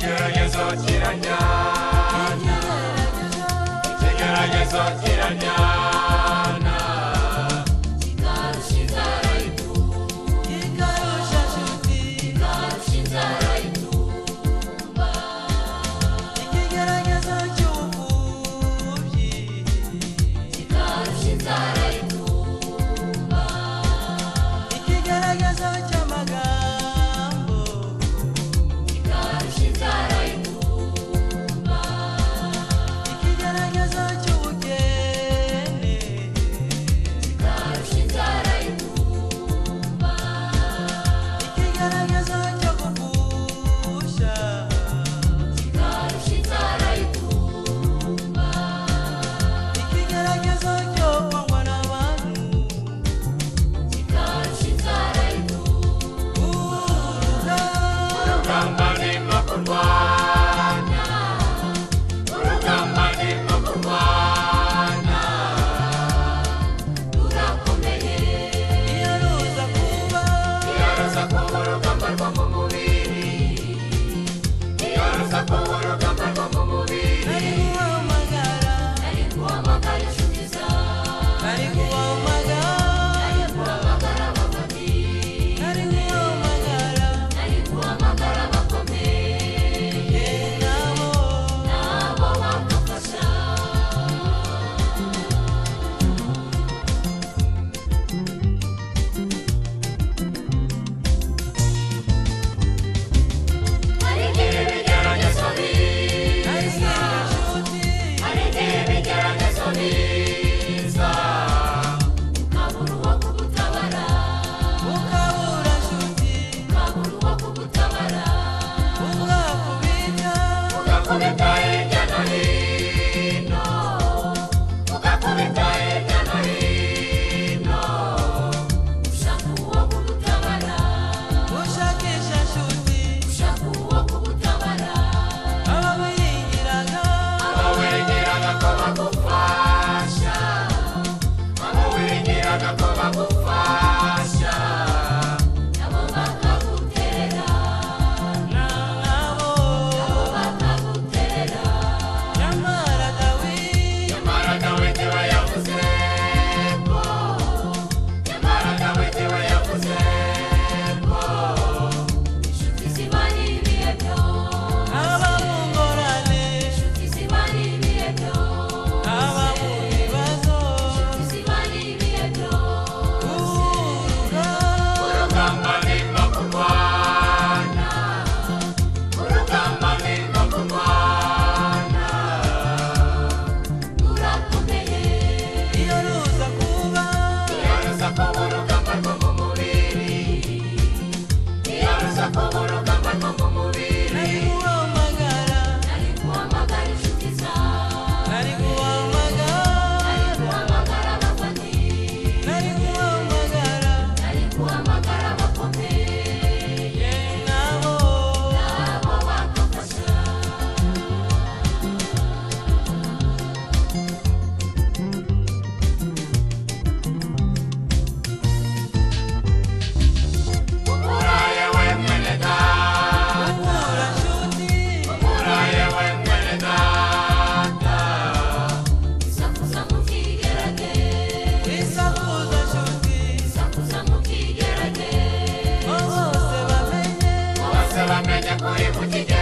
ikigeragezo kiranyana, ikigeragezo kiranyana, kikarusha inzara itumba, kikarusha shuti, kikarusha inzara itumba, ikigeragezo cy'ubupfubyi, kikarusha inzara itumba, ikigeragezo cy'amagambo, kikarusha inzara itumba, ikigeragezo cy'ubukene, kikarusha inzara itumba, ikigeragezo cyo kugusha, kikarusha inzara itumba, ikigeragezo cyo kwangwa n'abantu, kikarusha inzara itumba, urugamba ndimo kurwana, urugamba ndimo kurwana, rurakomeye, iyo ruza kuba, iyo ruza kuba urugamba rwo mu mubiri, iyo ruza kuba urugamba rwo mu mubiri, nari guhamagara, ari guhamagara inshuti zawe, nari guhamagara, ari guhamagara abavandimwe, nari guhamagara, ari guhamagara abakomeye, nabo nabo bagufasha. Hari igihe ibigeragezo biza, hari igihe ibigeragezo biza, ukabura uwo kugutabara, ukabura uwo kugutabara, ugakubita hirya no hino, ugakubita hirya no hino, ushaka uwo kugutabara, ushaka uwo kugutabara, abo wegeraga ko bagufasha, abo wegeraga ko bagufasha, nabo bakagutera, nabo bakagutera, nyamara Dawidi we yavuze ko, nyamara Dawidi we yavuze ko, inshuti zibana ibihe byose, inshuti zibana ibihe byose, inshuti zibana ibihe byose, urugamba ndimo kurwana, urugamba ndimo kurwana, rurakomeye, iyo ruza kuba, iyo ruza kuba urugamba rwo mu mubiri, iyo ruza kuba urugamba rwo mu mubiri, nari guhamagara, ari guhamagara inshuti zawe, nari guhamagara, ari guhamagara abavandimwe, nari guhamagara, ari guhamagara abakomeye, nabo nabo bagufasha. uraye we mwene data, ukura shuti, uraye we mwene data, Isakuza mu kigerageze, isakuza shuti, isakuza mu kigerageze, bose bamenye, bose bamenye kuri ku kigeragezo.